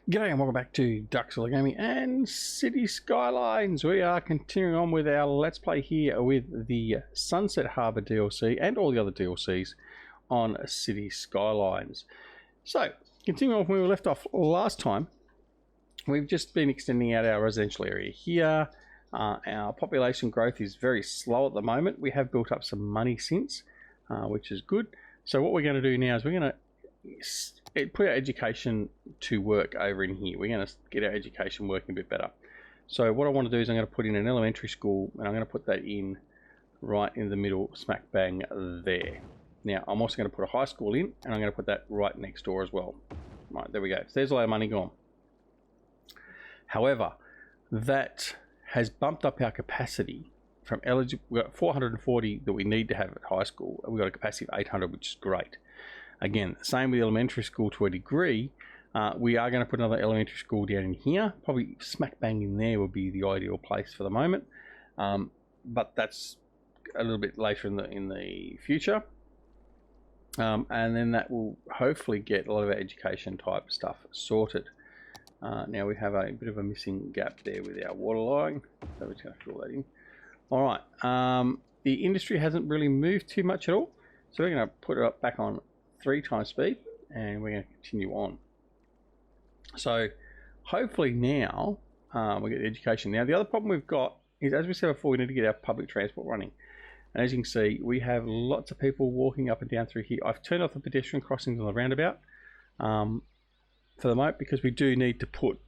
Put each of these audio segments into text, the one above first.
G'day and welcome back to Ducks Gaming and Cities Skylines. We are continuing on with our Let's Play here with the Sunset Harbour DLC and all the other DLCs on Cities Skylines. So, continuing on where we left off last time, we've just been extending out our residential area here. Our population growth is very slow at the moment. We have built up some money since, which is good. So what we're going to do now is we're going to put our education to work over in here. We're going to get our education working a bit better. So what I want to do is I'm going to put in an elementary school, and I'm going to put that in right in the middle, smack bang there. Now I'm also going to put a high school in, and I'm going to put that right next door as well. Right, there we go. So there's a lot of money gone. However, that has bumped up our capacity from eligible. We've got 440 that we need to have at high school, and we've got a capacity of 800, which is great. Again, same with the elementary school to a degree. We are going to put another elementary school down in here. Probably smack bang in there would be the ideal place for the moment. But that's a little bit later in the future. And then that will hopefully get a lot of our education type stuff sorted. Now we have a bit of a missing gap there with our water line. So we're just going to fill that in. All right. The industry hasn't really moved too much at all. So we're going to put it up back on 3 times speed, and we're going to continue on. So hopefully now we get the education. Now the other problem we've got is, as we said before, we need to get our public transport running. And as you can see, we have lots of people walking up and down through here. I've turned off the pedestrian crossings on the roundabout for the moment, because we do need to put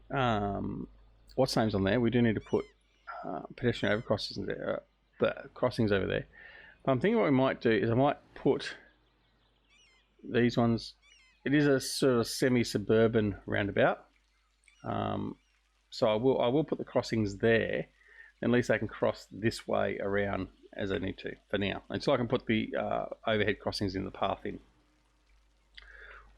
what's names on there. We do need to put pedestrian overcrossings there, the crossings over there. But I'm thinking what we might do is I might put these ones. It is a sort of semi-suburban roundabout, so I will put the crossings there. At least they can cross this way around as they need to for now, until I can put the overhead crossings in the path in.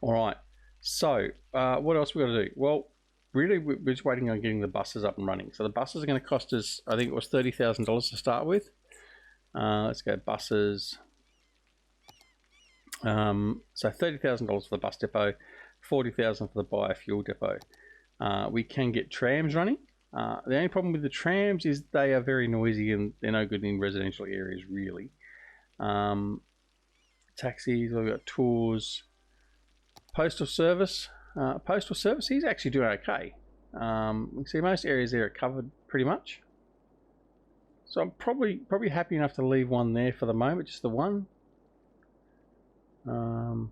All right, so what else we got to do? Well, really we're just waiting on getting the buses up and running. So the buses are going to cost us, I think it was $30,000 to start with. Let's go buses. So $30,000 for the bus depot, $40,000 for the biofuel depot. We can get trams running. The only problem with the trams is they are very noisy and they're no good in residential areas, really. Taxis, we've got tours. Postal service. Postal service, he's actually doing okay. You can see most areas there are covered pretty much. So I'm probably happy enough to leave one there for the moment, just the one. And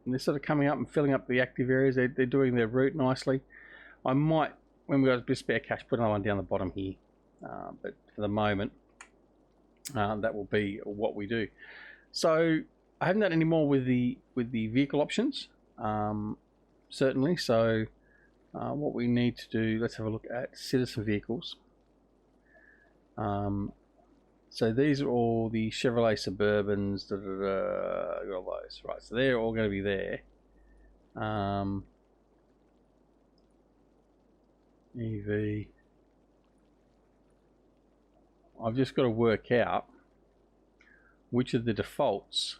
they're sort of coming up and filling up the active areas. They're doing their route nicely. I might, when we've got a bit of spare cash, put another one down the bottom here. But for the moment, that will be what we do. So I haven't done any more with the vehicle options, certainly. So what we need to do, let's have a look at citizen vehicles. So these are all the Chevrolet Suburbans, all those, right? So they're all going to be there. EV. I've just got to work out which of the defaults.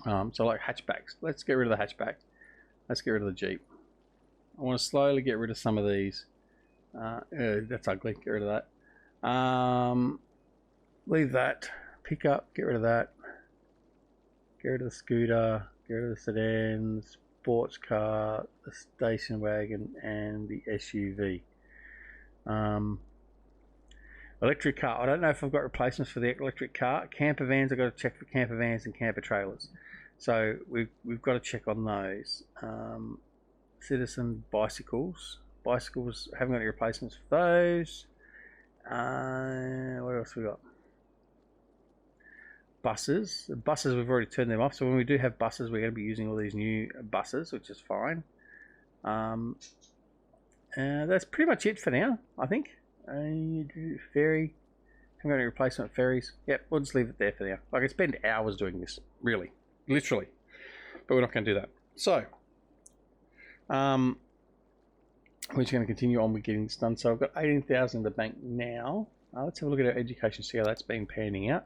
So like hatchbacks. Let's get rid of the hatchback. Let's get rid of the Jeep. I want to slowly get rid of some of these. That's ugly. Get rid of that. Leave that. Pickup, get rid of that. Get rid of the scooter, get rid of the sedan, the sports car, the station wagon, and the SUV. Electric car, I don't know if I've got replacements for the electric car. Camper vans, I've got to check for camper vans and camper trailers. So we've got to check on those. Citizen bicycles. Bicycles, haven't got any replacements for those. What else we got? Buses. The buses, we've already turned them off. So when we do have buses, we're going to be using all these new buses, which is fine. That's pretty much it for now, I think. Ferry. Haven't got any replacement ferries. Yep, we'll just leave it there for now. I could spend hours doing this, really, literally, but we're not going to do that. So, we're just going to continue on with getting this done. So I've got 18,000 in the bank now. Let's have a look at our education, see how that's been panning out.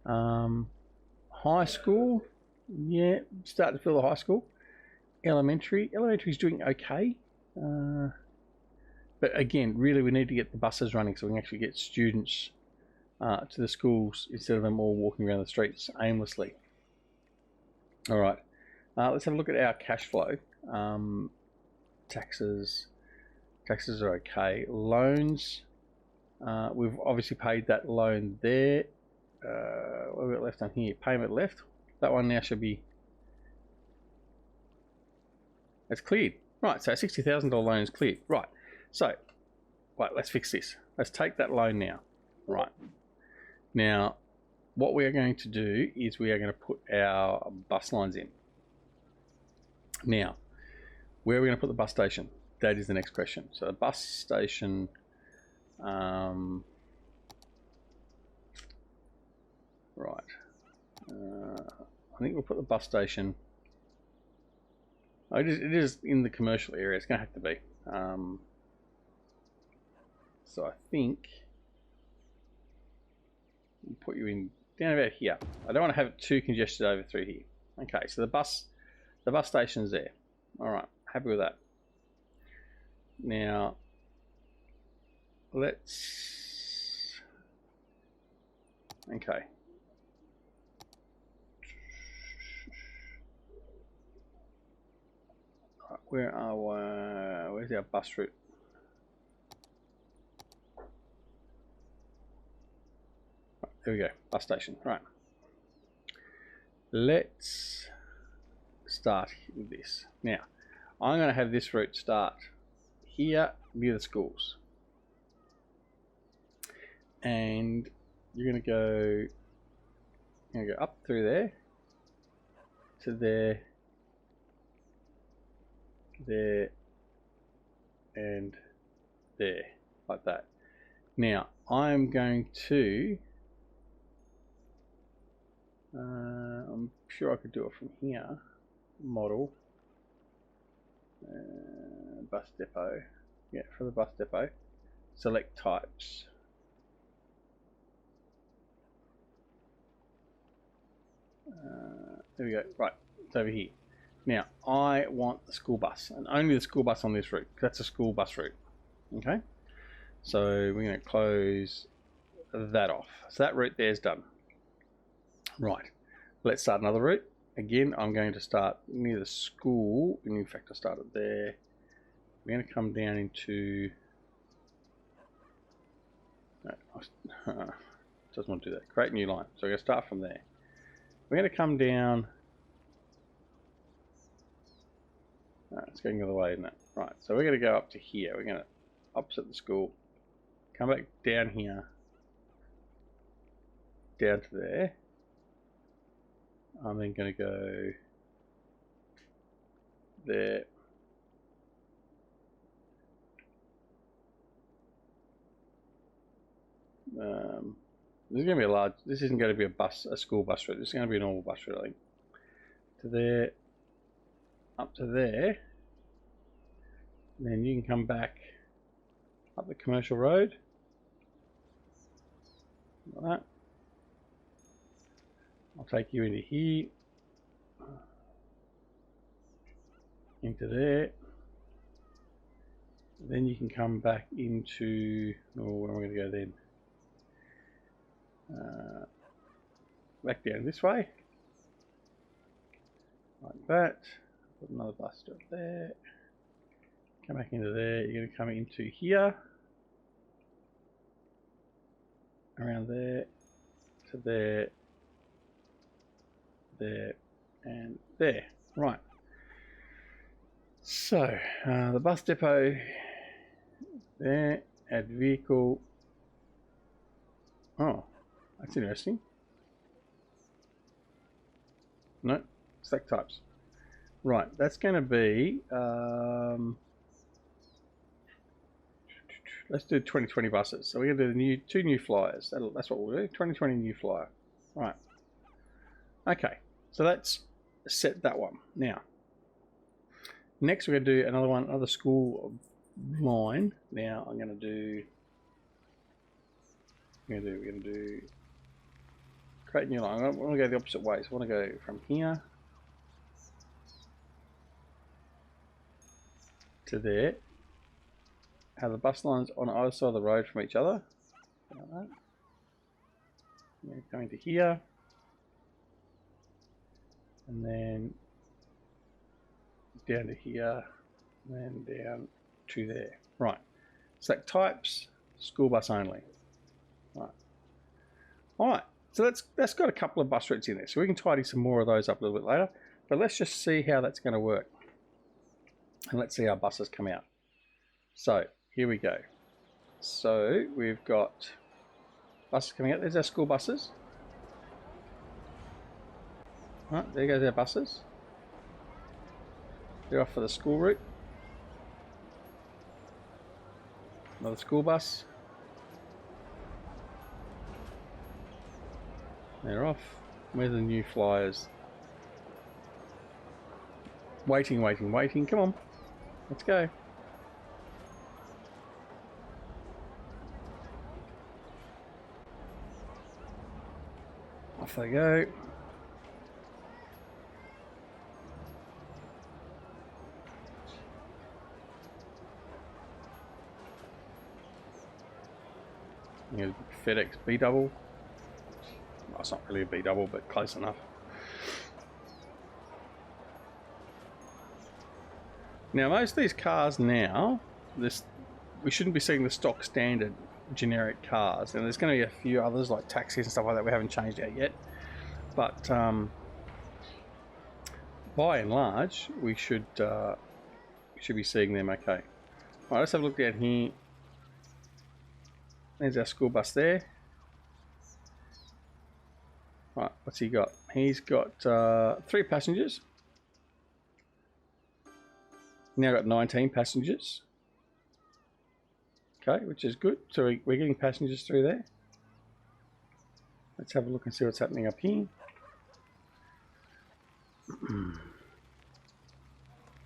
High school, yeah, starting to fill the high school. Elementary is doing okay. But again, really we need to get the buses running so we can actually get students to the schools instead of them all walking around the streets aimlessly. All right, let's have a look at our cash flow. Taxes are okay. Loans, we've obviously paid that loan there. What have we got left on here? Payment left. That one now should be, it's cleared. Right, so $60,000 loan is cleared. Right, so, right, let's fix this. Let's take that loan now. Right, now, what we are going to do is we are going to put our bus lines in. Now, where are we going to put the bus station? That is the next question. So the bus station, right. I think we'll put the bus station. It is in the commercial area. It's going to have to be. So I think we'll put you in down about here. I don't want to have it too congested over through here. Okay, so the bus station's there. All right, happy with that. Now, let's, okay. Right, where are we? Where's our bus route? Right, there we go, bus station, right. Let's start with this. Now, I'm going to have this route start here near the schools, and you're going to go up through there to there, there, and there, like that. Now I'm going to I'm sure I could do it from here. Model, bus depot. Yeah, for the bus depot, select types. There we go. Right, it's over here. Now I want the school bus, and only the school bus on this route. That's a school bus route. Okay, so we're going to close that off. So that route there is done. Right, let's start another route. Again, I'm going to start near the school. In fact, I started there. We're going to come down into, no, doesn't want to do that. Create new line. So we're going to start from there. We're going to come down. It's going the other way, isn't it? Right, so we're going to go up to here. We're going to opposite the school. Come back down here. Down to there. I'm then going to go there. This is going to be a large, this isn't going to be a school bus route. This is going to be a normal bus route, I think. To there, up to there. And then you can come back up the commercial road. Like that. I'll take you into here. Into there. Then you can come back into, where am I going to go then? Back down this way, like that. Put another bus stop there. Come back into there. You're going to come into here, around there, to there, there, and there. Right. So the bus depot there. Add vehicle. Oh. That's interesting. No, select types. Right, that's going to be, let's do 2020 buses. So we're going to do the two new flyers. That's what we'll do, 2020 new flyer. Right. Okay, so let's set that one. Now, next we're going to do another school line. Now I'm going to do, we're going to do create new line. I want to go the opposite way. So I want to go from here to there. Have the bus lines on either side of the road from each other. Like that. Yeah, going to here. And then down to here. And then down to there. Right. Select types, school bus only. Right. Alright, so that's got a couple of bus routes in there. So we can tidy some more of those up a little bit later. But let's just see how that's going to work. And let's see how buses come out. So here we go. So we've got buses coming out. There's our school buses. Right, there goes our buses. They're off for the school route. Another school bus. They're off. Where's the new flyers? Waiting, waiting, waiting. Come on. Let's go. Off they go. FedEx B double. Well, it's not really a B double, but close enough. Now, most of these cars now, we shouldn't be seeing the stock standard generic cars, and there's going to be a few others like taxis and stuff like that we haven't changed out yet. But by and large, we should be seeing them okay. All right, let's have a look down here. There's our school bus there. Right, what's he got? He's got 3 passengers. Now got 19 passengers. Okay, which is good. So we're getting passengers through there. Let's have a look and see what's happening up here.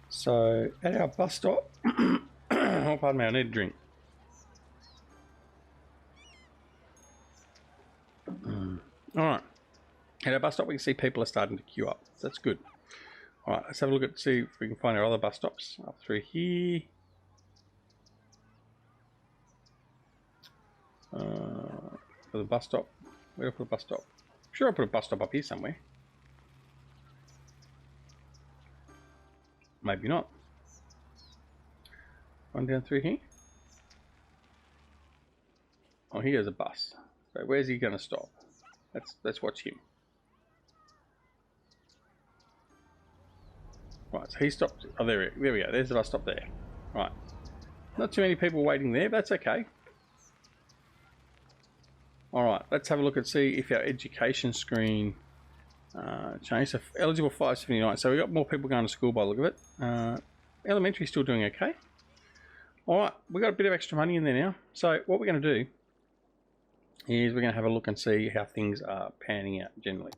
So at our bus stop, oh pardon me, I need a drink. Alright, at our bus stop we can see people are starting to queue up, so that's good. Alright, let's have a look at see if we can find our other bus stops up through here. For the bus stop, where do I put a bus stop? I'm sure I put a bus stop up here somewhere. Maybe not. One down through here. Oh, here's a bus. So where's he going to stop? Let's watch him. Right, so he stopped. Oh, there we go. There's the bus stop there. Right. Not too many people waiting there, but that's okay. Alright, let's have a look and see if our education screen changed. So eligible 579. So we've got more people going to school by the look of it. Elementary still doing okay. Alright, we've got a bit of extra money in there now. So what we're going to do is we're going to have a look and see how things are panning out generally.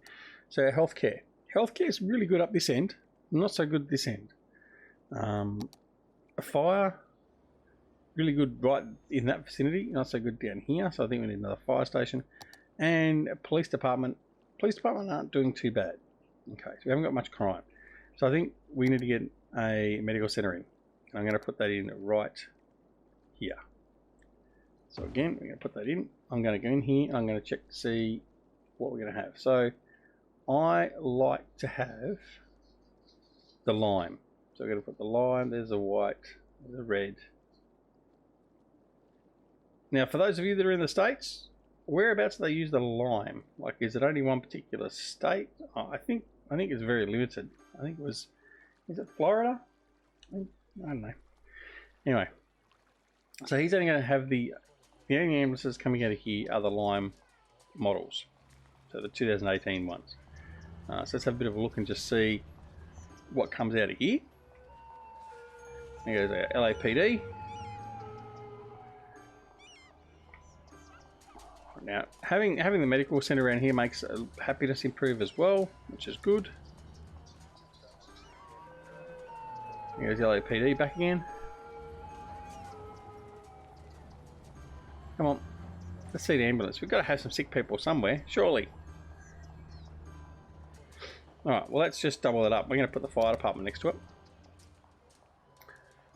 So our healthcare. Healthcare is really good up this end, not so good this end. A fire, really good right in that vicinity, not so good down here. So I think we need another fire station. And a police department. Police department aren't doing too bad. Okay, so we haven't got much crime. So I think we need to get a medical centre in. I'm going to put that in right here. So again, we're going to put that in. I'm going to go in here and I'm going to check to see what we're going to have. So I like to have the lime. So we're going to put the lime, there's the white, there's the red. Now for those of you that are in the States, whereabouts do they use the lime? Like, is it only one particular state? Oh, I think it's very limited. I think it was, is it Florida? I don't know. Anyway, so he's only going to have the only ambulances coming out of here are the lime models, so the 2018 ones. So let's have a bit of a look and just see what comes out of here. There goes our LAPD. Now, having the medical centre around here makes happiness improve as well, which is good. Here's the LAPD back again. Come on, let's see the ambulance. We've got to have some sick people somewhere, surely. Alright, well let's just double it up. We're going to put the fire department next to it.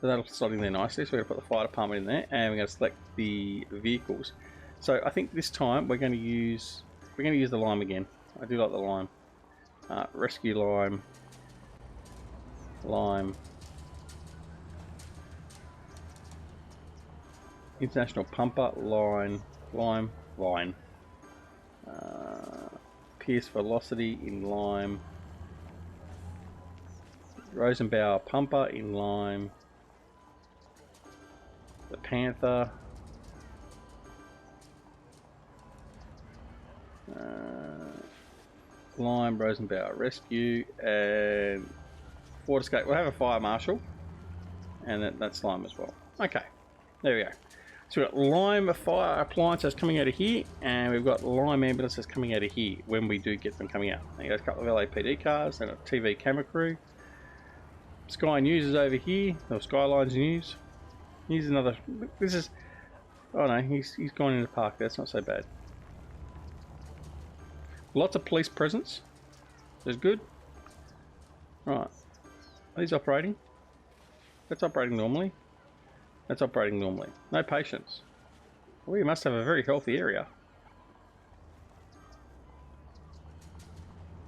So that'll slot in there nicely. So we're going to put the fire department in there, and we're going to select the vehicles. So I think this time we're going to use the lime again. I do like the lime. Rescue lime. Lime. International pumper, line. Pierce velocity in lime. Rosenbauer pumper in lime. The Panther. Lime, Rosenbauer rescue, and Ford Escape. We'll have a fire marshal, and that's lime as well. Okay, there we go. So we've got lime fire appliances coming out of here, and we've got lime ambulances coming out of here when we do get them coming out. There goes a couple of LAPD cars and a TV camera crew. Sky News is over here, or Skylines News. Here's another. This is. Oh no, he's gone into the park. That's not so bad. Lots of police presence. That's good. Right. Are these operating? That's operating normally. That's operating normally. No patients. We must have a very healthy area.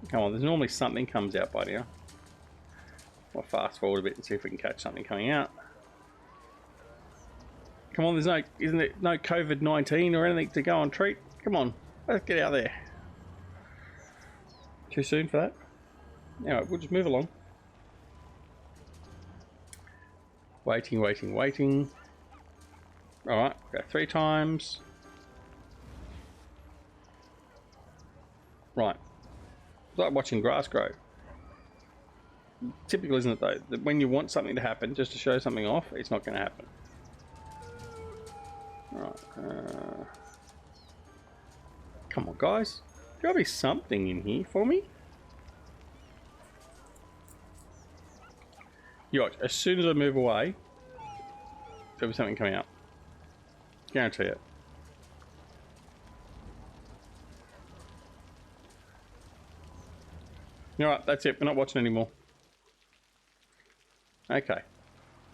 Come on, there's normally something comes out by now. I'll fast forward a bit and see if we can catch something coming out. Come on, isn't it no COVID-19 or anything to go and treat? Come on, let's get out there. Too soon for that? Anyway, we'll just move along. Waiting. Alright, go 3 times. Right. It's like watching grass grow. Typical, isn't it, though? That when you want something to happen, just to show something off, it's not going to happen. Right. Come on, guys. There's got to be something in here for me. Watch, as soon as I move away, there'll be something coming out. Guarantee it. Alright, that's it. We're not watching anymore. Okay.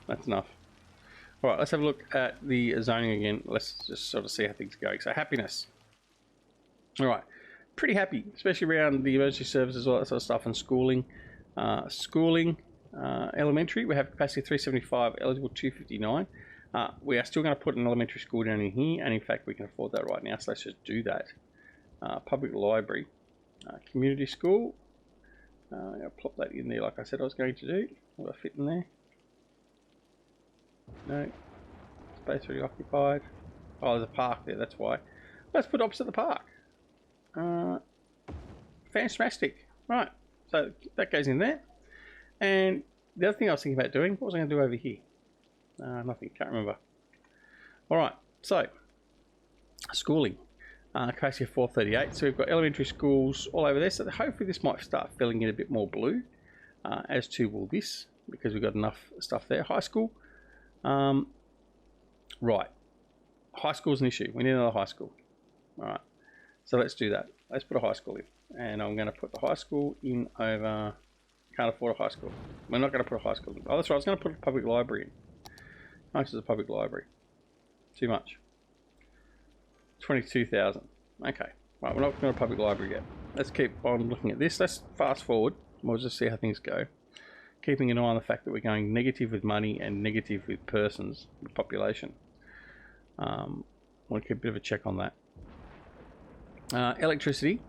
That's enough. Alright, let's have a look at the zoning again. Let's just sort of see how things are going. So, happiness. Alright. Pretty happy, especially around the emergency services, all that sort of stuff, and schooling. Elementary, we have capacity 375, eligible 259. We are still going to put an elementary school down in here, and in fact we can afford that right now, so let's just do that. Public library, community school, I'll plop that in there like I said I was going to do. Will I fit in there? No. Space already occupied. Oh, there's a park there, that's why. Let's put opposite the park. Fantastic. Right, so that goes in there. And the other thing I was thinking about doing, what was I going to do over here? Nothing, can't remember. Alright, so, schooling. Capacity of 438, so we've got elementary schools all over there, so hopefully this might start filling in a bit more blue, as to will this, because we've got enough stuff there. High school. Right, high school's an issue, we need another high school. Alright, so let's do that. Let's put a high school in, and I'm going to put the high school in over... Can't afford a high school. We're not going to put a high school in. Oh, that's right, I was going to put a public library in. How much is a public library? Too much. 22,000. Okay. Right, we're not going to a public library yet. Let's keep on looking at this. Let's fast forward. We'll just see how things go. Keeping an eye on the fact that we're going negative with money and negative with persons, with population. I want to keep a bit of a check on that. Electricity.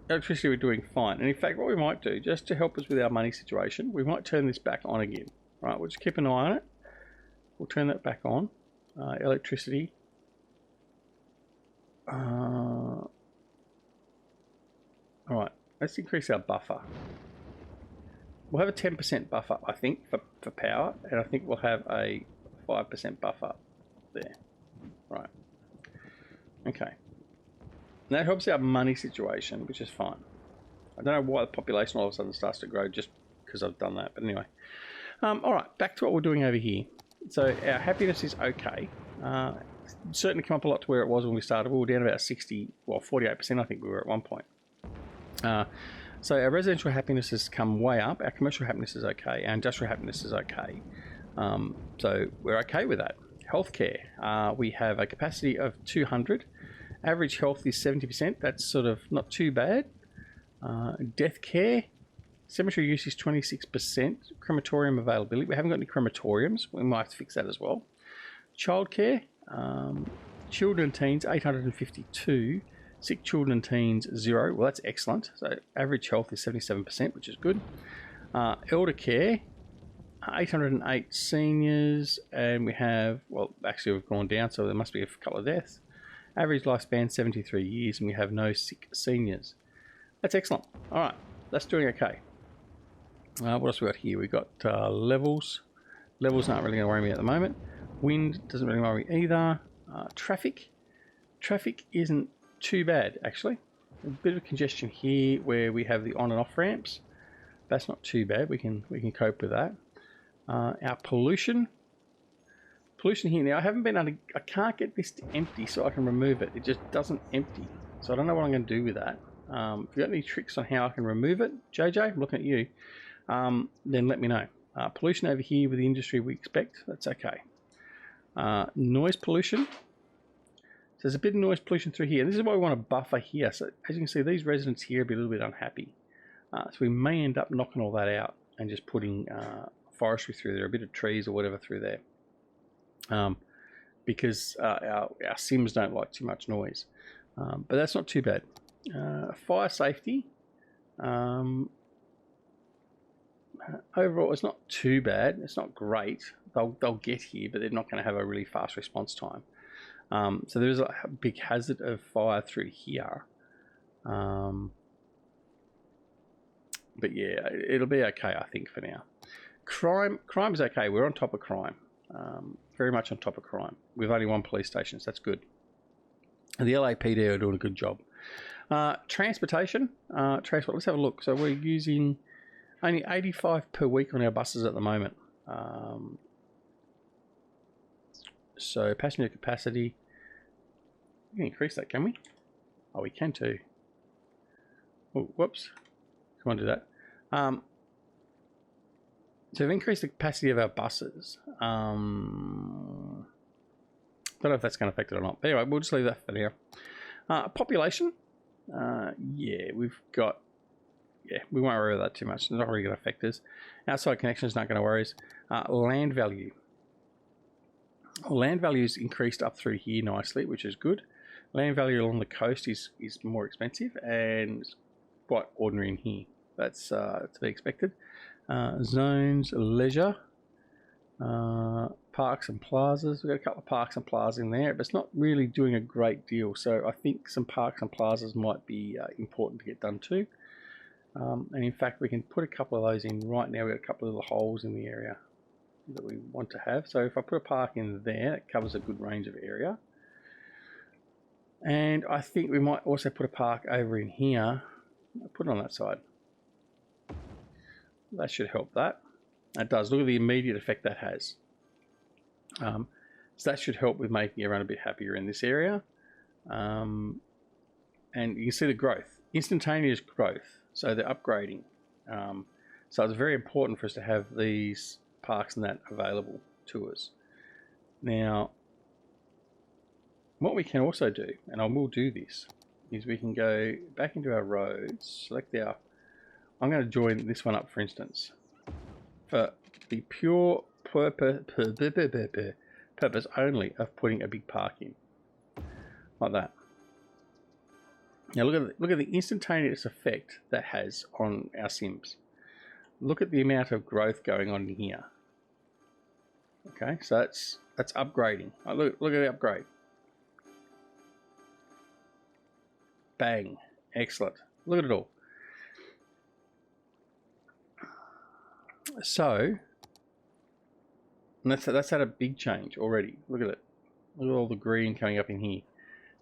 Electricity we're doing fine, and in fact what we might do, just to help us with our money situation, we might turn this back on again. Right, we'll just keep an eye on it. We'll turn that back on. Electricity. Alright, let's increase our buffer. We'll have a 10% buffer, I think, for power, and I think we'll have a 5% buffer there. Right. Okay. And that helps our money situation, which is fine. I don't know why the population all of a sudden starts to grow just because I've done that. But anyway. Alright, back to what we're doing over here. So our happiness is okay. Certainly come up a lot to where it was when we started. We were down about 60, well 48% I think we were at one point. So our residential happiness has come way up. Our commercial happiness is okay. Our industrial happiness is okay. So we're okay with that. Healthcare, we have a capacity of 200. Average health is 70%. That's sort of not too bad. Death care, cemetery use is 26%. Crematorium availability, we haven't got any crematoriums. We might have to fix that as well. Childcare, children and teens, 852. Sick children and teens, 0. Well, that's excellent. So average health is 77%, which is good. Elder care, 808 seniors, and we have, well, actually we've gone down, so there must be a couple of deaths. Average lifespan 73 years, and we have no sick seniors. That's excellent. All right, that's doing okay. What else we got here? We got levels. Levels aren't really going to worry me at the moment. Wind doesn't really worry me either. Traffic isn't too bad actually. A bit of congestion here where we have the on and off ramps. That's not too bad. We can cope with that. Our pollution here now. I can't get this to empty, so I can remove it. It just doesn't empty. So I don't know what I'm going to do with that. If you've got any tricks on how I can remove it, JJ, I'm looking at you. Then let me know. Pollution over here with the industry we expect. That's okay. Noise pollution. So there's a bit of noise pollution through here. This is why we want to buffer here. So as you can see, these residents here will be a little bit unhappy. So we may end up knocking all that out and just putting forestry through there, a bit of trees or whatever through there. Because our Sims don't like too much noise. But that's not too bad. Fire safety. Overall, it's not too bad. It's not great. They'll get here, but they're not going to have a really fast response time. So there's a big hazard of fire through here. But yeah, it'll be okay, I think, for now. Crime is okay. We're on top of crime. Very much on top of crime. We've only 1 police station, so that's good. And the LAPD are doing a good job. Transportation. Transport. Let's have a look. So we're using only 85 per week on our buses at the moment. So passenger capacity. We can increase that, can we? Oh, we can too. Oh, whoops. Come on, do that. So we've increased the capacity of our buses. Don't know if that's going to affect it or not. But anyway, we'll just leave that for now. Population. Yeah, we've got... Yeah, we won't worry about that too much. It's not really going to affect us. Outside connections not going to worry us. Land value. Land value is increased up through here nicely, which is good. Land value along the coast is more expensive and quite ordinary in here. That's to be expected. Zones, leisure, parks and plazas. We've got a couple of parks and plazas in there, but it's not really doing a great deal. So I think some parks and plazas might be important to get done too. And in fact, we can put a couple of those in right now. We've got a couple of little holes in the area that we want to have. So if I put a park in there, it covers a good range of area. And I think we might also put a park over in here. I'll put it on that side. That should help that. It does. Look at the immediate effect that has. So that should help with making everyone a bit happier in this area. And you can see the growth. Instantaneous growth. So they're upgrading. So it's very important for us to have these parks and that available to us. Now, what we can also do, and I will do this, is we can go back into our roads, select our... I'm going to join this one up, for instance, for the pure purpose only of putting a big park in, like that. Now look at the instantaneous effect that has on our Sims. Look at the amount of growth going on in here. Okay, so that's upgrading. Oh, look at the upgrade. Bang, excellent. Look at it all. So that's had a big change already. Look at it. Look at all the green coming up in here.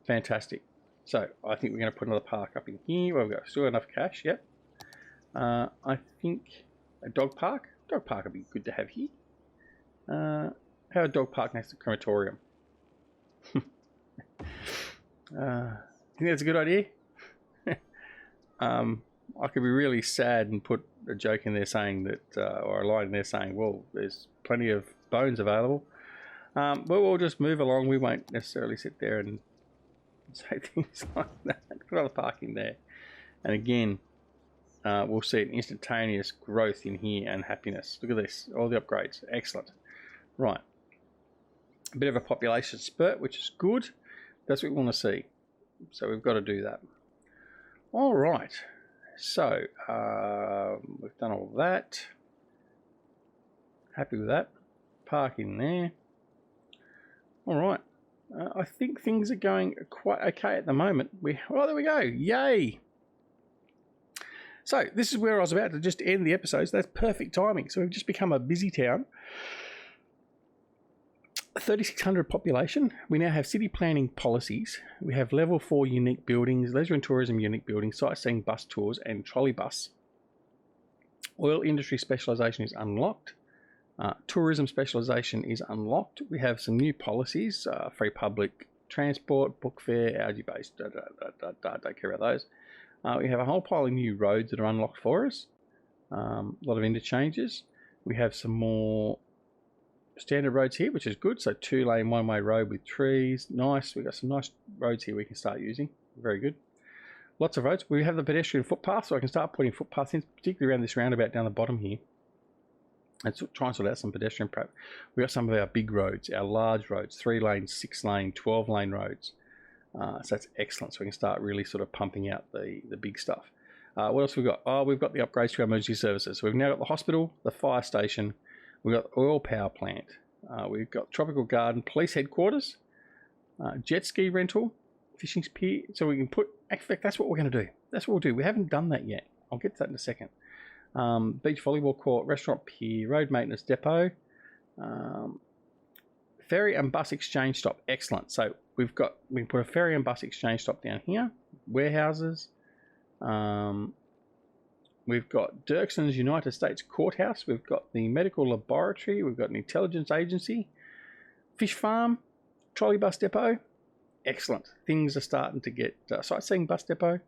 Fantastic. So I think we're going to put another park up in here. Well, we've got still enough cash. Yep. I think a dog park. Dog park would be good to have here. Have a dog park next to crematorium. Think that's a good idea? I could be really sad and put a joke in there saying that, or a line in there saying, well, there's plenty of bones available. But we'll just move along. We won't necessarily sit there and say things like that. Put other parking there. And again, we'll see an instantaneous growth in here and happiness. Look at this, all the upgrades, excellent. Right, a bit of a population spurt, which is good. That's what we want to see. So we've got to do that. All right, so we've done all that. Happy with that. Park in there. All right, I think things are going quite okay at the moment. Oh, there we go, yay. So this is where I was about to just end the episode. So that's perfect timing. So we've just become a busy town. 3,600 population. We now have city planning policies. We have level 4 unique buildings, leisure and tourism unique buildings, sightseeing bus tours and trolley bus. Oil industry specialisation is unlocked. Tourism specialisation is unlocked. We have some new policies, free public transport, book fare, algae-based, don't care about those. We have a whole pile of new roads that are unlocked for us. A lot of interchanges. We have some more standard roads here, which is good. So 2-lane one-way road with trees. Nice. We've got some nice roads here we can start using. Very good. Lots of roads. We have the pedestrian footpath, so I can start putting footpaths in, particularly around this roundabout down the bottom here. Let's try and sort out some pedestrian prep. We've got some of our big roads, our large roads, 3-lane, 6-lane, 12-lane roads. So that's excellent. So we can start really sort of pumping out the big stuff. What else have we got? Oh, we've got the upgrades to our emergency services. So we've now got the hospital, the fire station, we've got the oil power plant, we've got tropical garden, police headquarters, jet ski rental, fishing pier. So we can put, in fact, that's what we're going to do. That's what we'll do. We haven't done that yet. I'll get to that in a second. Beach volleyball court, restaurant pier, road maintenance depot, ferry and bus exchange stop. Excellent. So we can put a ferry and bus exchange stop down here. Warehouses. We've got Dirkson's United States Courthouse. We've got the medical laboratory. We've got an intelligence agency. Fish farm. Trolley bus depot. Excellent. Things are starting to get sightseeing bus depot.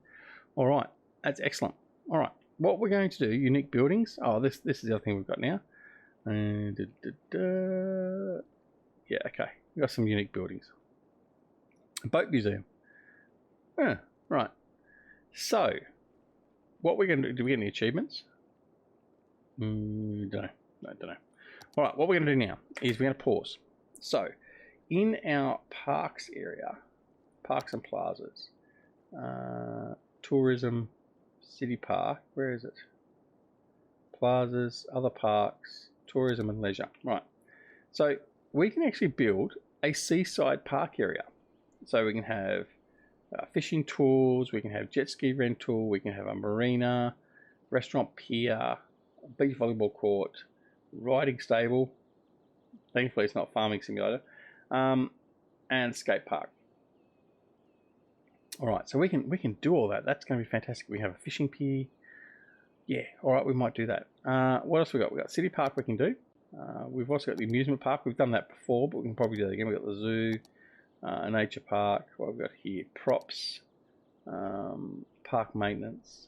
All right. That's excellent. All right. What we're going to do, unique buildings. Oh, this is the other thing we've got now. Yeah, okay. We've got some unique buildings. Boat museum. Right. So, what we're going to do we get any achievements? Don't know. Don't know. All right, what we're going to do now is we're going to pause. So, in our parks area, parks and plazas, tourism, city park, where is it? Plazas, other parks, tourism and leisure. Right. So, we can actually build a seaside park area. So we can have fishing tours, we can have jet ski rental, we can have a marina, restaurant pier, beach volleyball court, riding stable. Thankfully it's not farming simulator, and skate park. All right, so we can do all that. That's going to be fantastic. We have a fishing pier. Yeah, all right, we might do that. What else we got? We got city park we can do. We've also got the amusement park. We've done that before, but we can probably do that again. We've got the zoo, a nature park. What we've got here, props, park maintenance.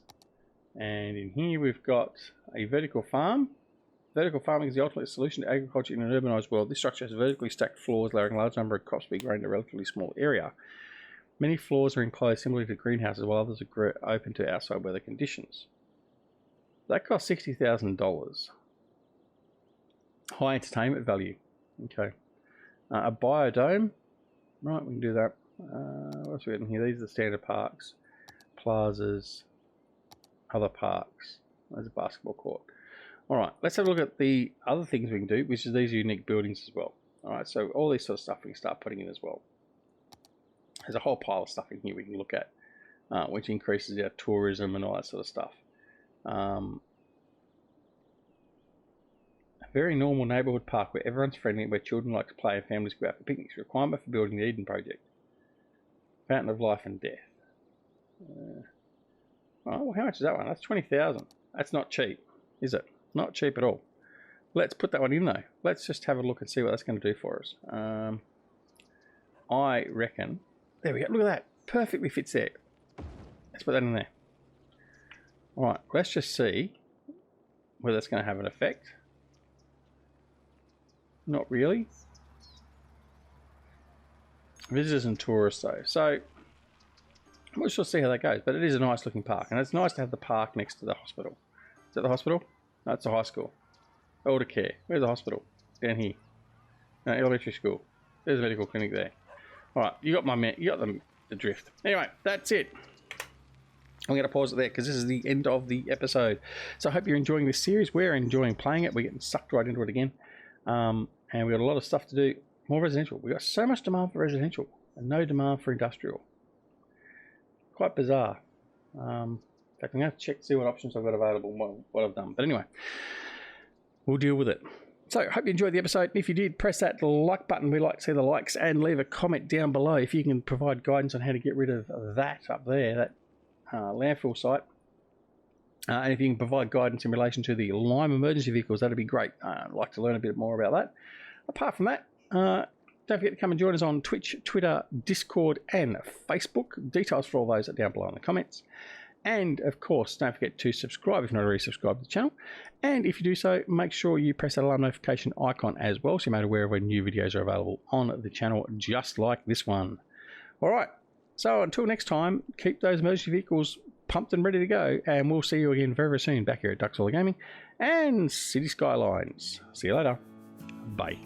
And in here we've got a vertical farm. Vertical farming is the ultimate solution to agriculture in an urbanised world. This structure has vertically stacked floors, allowing a large number of crops to be grown in a relatively small area. Many floors are enclosed similarly to greenhouses, while others are open to outside weather conditions. That costs $60,000. High entertainment value. Okay. A biodome. Right, we can do that. What else we got in here? These are the standard parks, plazas, other parks. There's a basketball court. All right, let's have a look at the other things we can do, which is these unique buildings as well. All right, so all this sort of stuff we can start putting in as well. There's a whole pile of stuff in here we can look at, which increases our tourism and all that sort of stuff. A very normal neighbourhood park where everyone's friendly, where children like to play and families go out for picnics. Requirement for building the Eden Project. Fountain of Life and Death. Oh, well, how much is that one? That's $20,000. That's not cheap, is it? Not cheap at all. Let's put that one in though. Let's just have a look and see what that's going to do for us. I reckon. There we go. Look at that. Perfectly fits there. Let's put that in there. All right. Let's just see whether that's going to have an effect. Not really. Visitors and tourists though. So we'll just see how that goes. But it is a nice looking park, and it's nice to have the park next to the hospital. Is that the hospital? No, it's the high school. Elder care. Where's the hospital? Down here. No, elementary school. There's a medical clinic there. All right, you got the drift. Anyway, that's it. I'm going to pause it there because this is the end of the episode. So I hope you're enjoying this series. We're enjoying playing it. We're getting sucked right into it again. And we've got a lot of stuff to do. More residential. We've got so much demand for residential and no demand for industrial. Quite bizarre. In fact, I'm going to have to check to see what options I've got available and what I've done. But anyway, we'll deal with it. So, hope you enjoyed the episode. If you did, press that like button. We like to see the likes, and leave a comment down below if you can provide guidance on how to get rid of that up there, that landfill site. And if you can provide guidance in relation to the Lime emergency vehicles, that'd be great. I'd like to learn a bit more about that. Apart from that, don't forget to come and join us on Twitch, Twitter, Discord, and Facebook. Details for all those are down below in the comments. And, of course, don't forget to subscribe if you're not already subscribed to the channel. And if you do so, make sure you press that alarm notification icon as well so you're made aware of when new videos are available on the channel, just like this one. All right, so until next time, keep those emergency vehicles pumped and ready to go. And we'll see you again very, very soon back here at Duxwell Gaming and City Skylines. See you later. Bye.